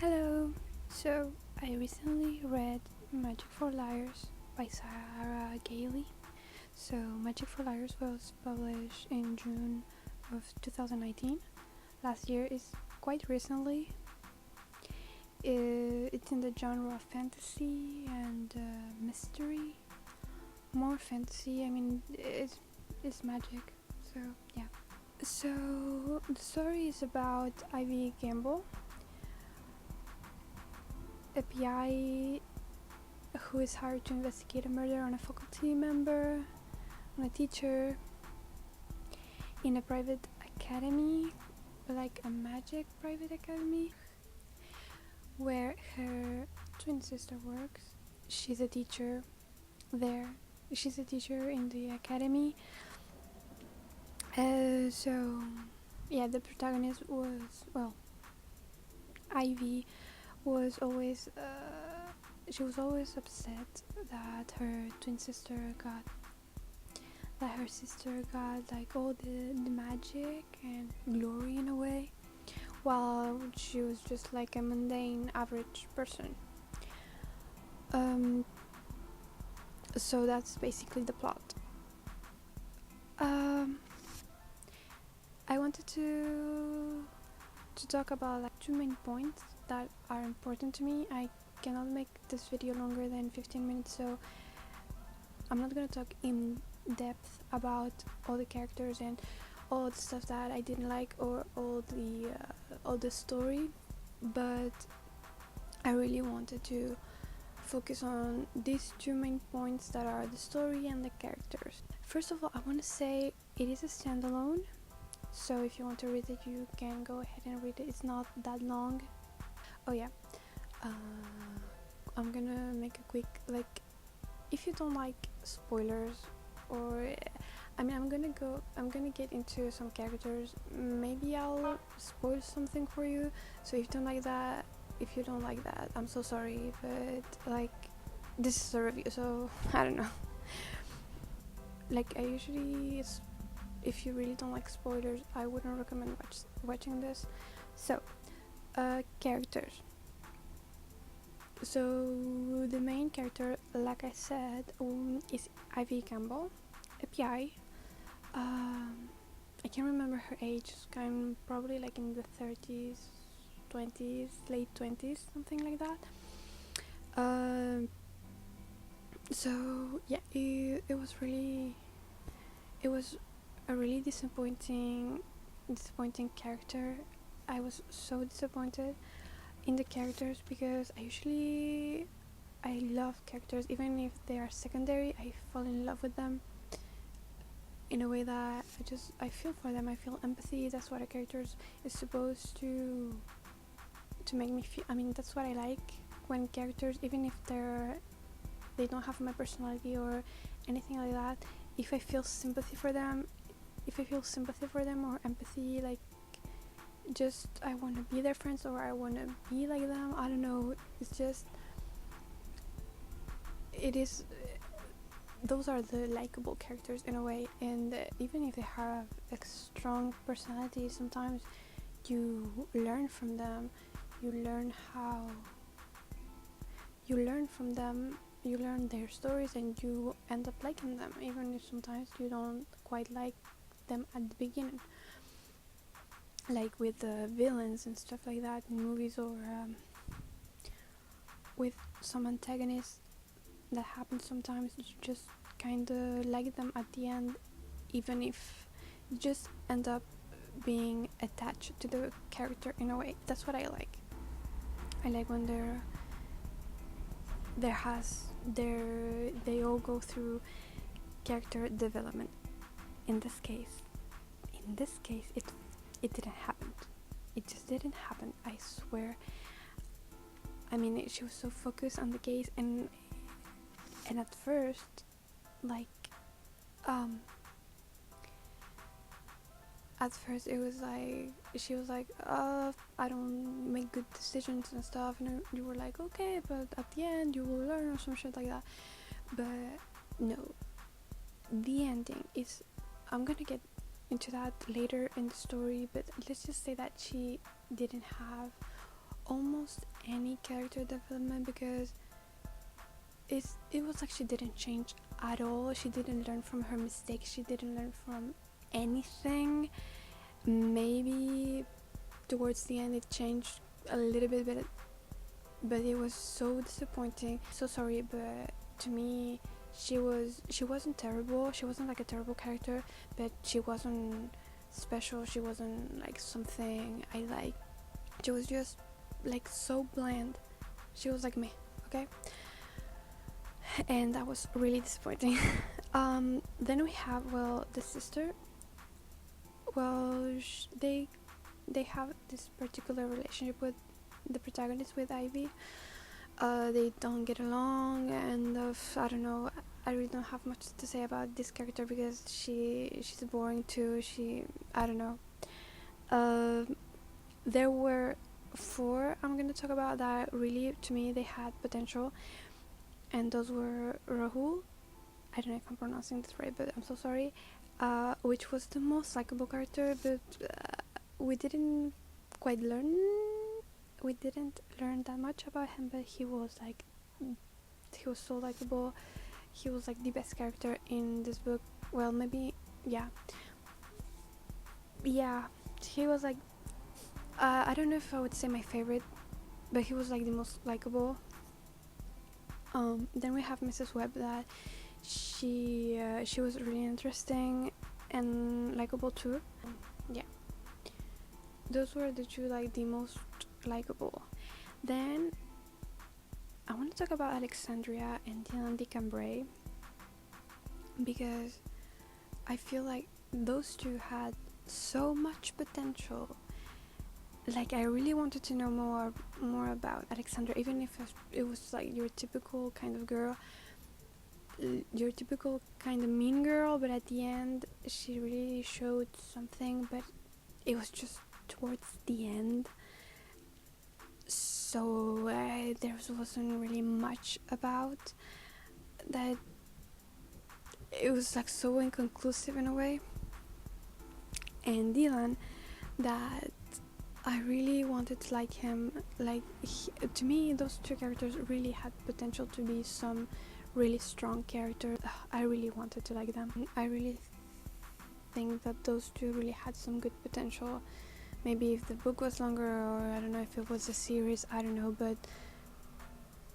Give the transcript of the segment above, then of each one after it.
Hello! So, I recently read Magic for Liars by Sarah Gailey. So, Magic for Liars was published in June of 2019. Last year is quite recently. It's in the genre of fantasy and mystery. More fantasy, it's magic. So, yeah. So, the story is about Ivy Gamble, a PI who is hired to investigate a murder on a faculty member, on a teacher, in a private academy, like a magic private academy, where her twin sister works. She's a teacher there. She's a teacher in the academy. The protagonist was, Ivy was always, she was always upset that her sister got like all the magic and glory in a way, while she was just like a mundane average person. So that's basically the plot. I wanted to talk about like two main points that are important to me. I cannot make this video longer than 15 minutes, so I'm not gonna talk in depth about all the characters and all the stuff that I didn't like, or all the story, but I really wanted to focus on these two main points that are the story and the characters. First of all, I want to say it is a standalone, so if you want to read it, you can go ahead and read it. It's not that long. Oh yeah, I'm gonna make a quick, like, if you don't like spoilers, or I'm gonna get into some characters. Maybe I'll spoil something for you, so if you don't like that, I'm so sorry, but like, this is a review, so I don't know. Like, I usually, if you really don't like spoilers, I wouldn't recommend watching this. So, characters. So the main character, like I said, is Ivy Campbell, a PI. I can't remember her age. I'm probably like in the 30s, 20s, late 20s, something like that. So yeah, it was a really disappointing character. I was so disappointed in the characters because I love characters, even if they are secondary. I fall in love with them in a way that I feel for them. I feel empathy. That's what a character is supposed to make me feel. I mean, that's what I like when characters, even if they don't have my personality or anything like that, if I feel sympathy for them or empathy, like, just I want to be their friends, or I want to be like them. I don't know, it's just, those are the likable characters in a way. And even if they have a strong personality, sometimes you learn from them, you learn from them, you learn their stories, and you end up liking them, even if sometimes you don't quite like them at the beginning, like with the villains and stuff like that in movies, or with some antagonists that happens sometimes. You just kind of like them at the end, even if you just end up being attached to the character in a way. That's what I like. I like when they all go through character development. In this case, it didn't happen. It just didn't happen, I swear. I mean, she was so focused on the case, and at first, like, it was like, she was like, I don't make good decisions and stuff, and you were like, okay, but at the end you will learn, or some shit like that. But no, the ending is, I'm gonna get into that later in the story, but let's just say that she didn't have almost any character development, because it was like she didn't change at all. She didn't learn from her mistakes. She didn't learn from anything. Maybe towards the end it changed a little bit, but it was so disappointing. So sorry, but to me she wasn't terrible. She wasn't like a terrible character, but she wasn't special. She wasn't like something I like. She was just like so bland. She was like me, okay? And that was really disappointing. Then we have, well, the sister. Well, they have this particular relationship with the protagonist, with Ivy. They don't get along, and I don't know. I really don't have much to say about this character because she's boring too. I don't know. There were 4 I'm gonna talk about that really, to me, they had potential, and those were Rahul. I don't know if I'm pronouncing this right, but I'm so sorry. Which was the most likable character, but we didn't quite learn. We didn't learn that much about him, but he was so likable. He was like the best character in this book. Well, maybe, yeah. He was like, I don't know if I would say my favorite, but he was like the most likable. Then we have Mrs. Webb, that she was really interesting and likable too. Yeah, those were the 2 like the most likable. Then I want to talk about Alexandria and Dylan DeCambray, because I feel like those 2 had so much potential. Like, I really wanted to know more about Alexandra, even if it was like your typical kind of girl, your typical kind of mean girl, but at the end she really showed something, but it was just towards the end, so there wasn't really much about that. It was like so inconclusive in a way. And Dylan, that I really wanted to like him. Like, to me, those 2 characters really had potential to be some really strong character. I really wanted to like them. I really think that those 2 really had some good potential. Maybe if the book was longer, or I don't know if it was a series, I don't know, but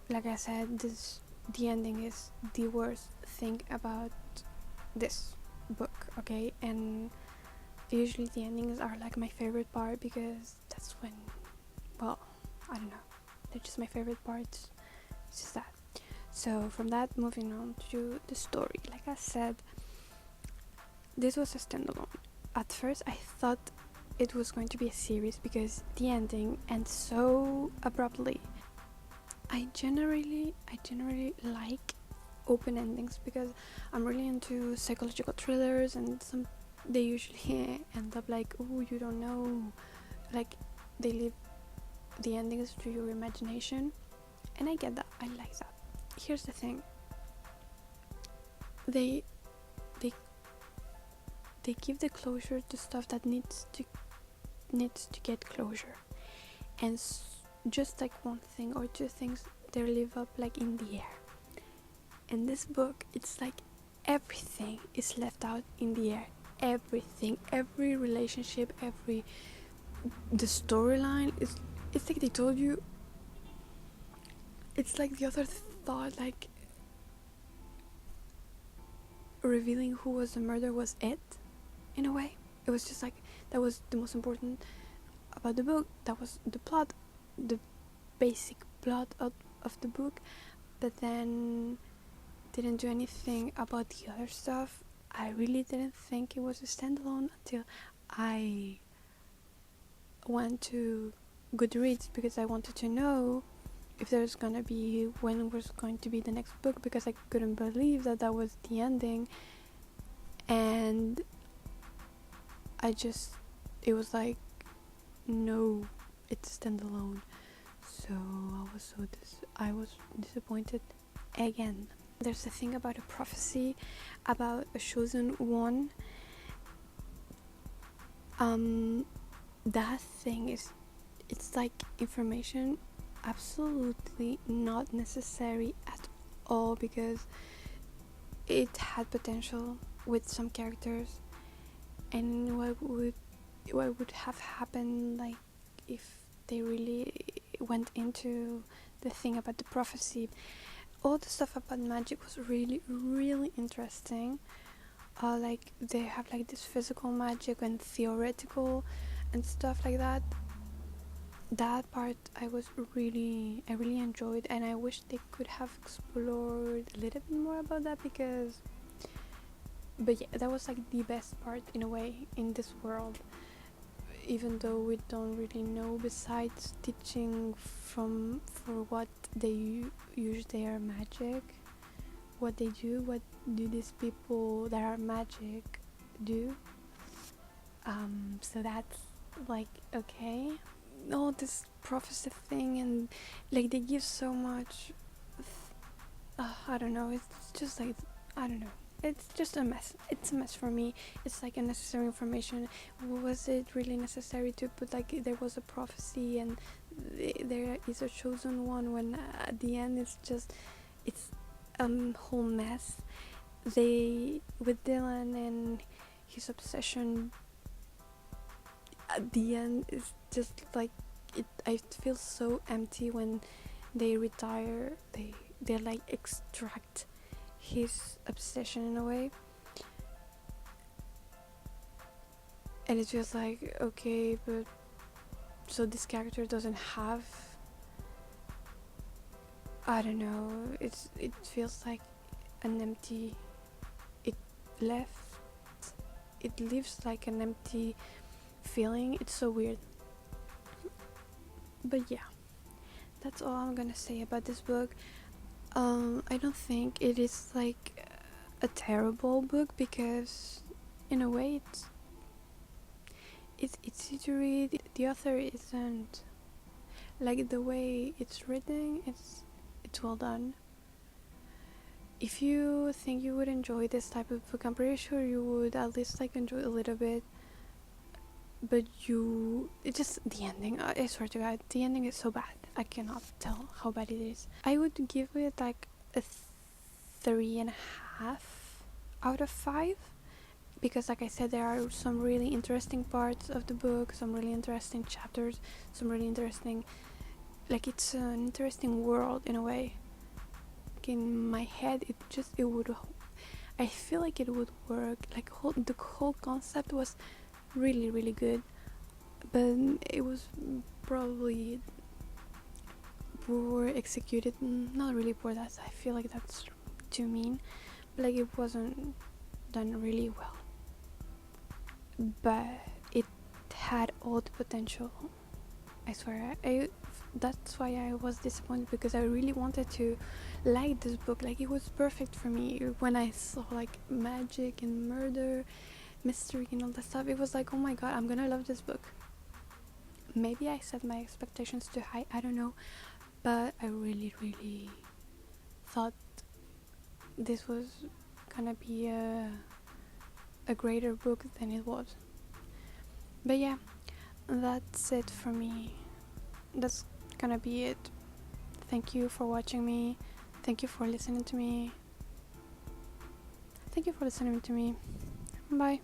like I said, the ending is the worst thing about this book, okay? And usually the endings are like my favorite part, because that's when, well, I don't know, they're just my favorite parts. It's just that. So from that, moving on to the story. Like I said, this was a standalone. At first I thought it was going to be a series, because the ending ends so abruptly. I generally like open endings, because I'm really into psychological thrillers, and they usually end up like, oh, you don't know, like they leave the endings to your imagination, and I get that. I like that. Here's the thing, they give the closure to stuff that needs to get closure, and just like 1 thing or 2 things, they live up like in the air. In this book, it's like everything is left out in the air. Everything, every relationship, the storyline, it's like they told you. It's like the author thought like revealing who was the murderer was it, in a way. It was just like, that was the most important about the book. That was the plot, the basic plot of the book, but then didn't do anything about the other stuff. I really didn't think it was a standalone until I went to Goodreads, because I wanted to know if there's gonna be, when was going to be the next book, because I couldn't believe that was the ending. And it was like, no, it's standalone. So I was disappointed again. There's a thing about a prophecy, about a chosen one. That thing it's like information absolutely not necessary at all, because it had potential with some characters. And what would have happened, like, if they really went into the thing about the prophecy. All the stuff about magic was really, really interesting. Like, they have like this physical magic and theoretical and stuff like that. That part I really enjoyed, and I wish they could have explored a little bit more about that, because but yeah, that was like the best part in a way in this world, even though we don't really know, besides teaching for what they use their magic, what they do, what do these people that are magic do. So that's like, okay, all this prophecy thing, and like they give so much. I don't know, it's just like, I don't know, it's just a mess. It's a mess for me. It's like unnecessary information. Was it really necessary to put like there was a prophecy and there is a chosen one, when at the end it's whole mess. They, with Dylan and his obsession, at the end is just like, I feel so empty when they retire. They like extract his obsession in a way, and it feels like, okay, but so this character doesn't have, I don't know, it feels like an empty, it left it leaves like an empty feeling. It's so weird. But yeah, that's all I'm gonna say about this book. I don't think it is like a terrible book, because in a way it's easy to read. The author isn't, like, the way it's written, it's well done. If you think you would enjoy this type of book, I'm pretty sure you would at least like enjoy a little bit. But it just, the ending, I swear to God, the ending is so bad. I cannot tell how bad it is. I would give it like a 3.5 out of 5, because like I said, there are some really interesting parts of the book, some really interesting chapters, some really interesting, like, it's an interesting world in a way. Like, in my head, it would, I feel like it would work. Like, the whole concept was really, really good, but it was probably poor executed. Not really poor, that's, I feel like that's too mean, but like, it wasn't done really well, but it had all the potential. I swear, that's why I was disappointed, because I really wanted to like this book. Like, it was perfect for me. When I saw like magic and murder, mystery and all that stuff, it was like, oh my god, I'm gonna love this book. Maybe I set my expectations too high, I don't know, but I really, really thought this was gonna be a greater book than it was. But yeah, that's it for me. That's gonna be it. Thank you for watching me. Thank you for listening to me. Bye.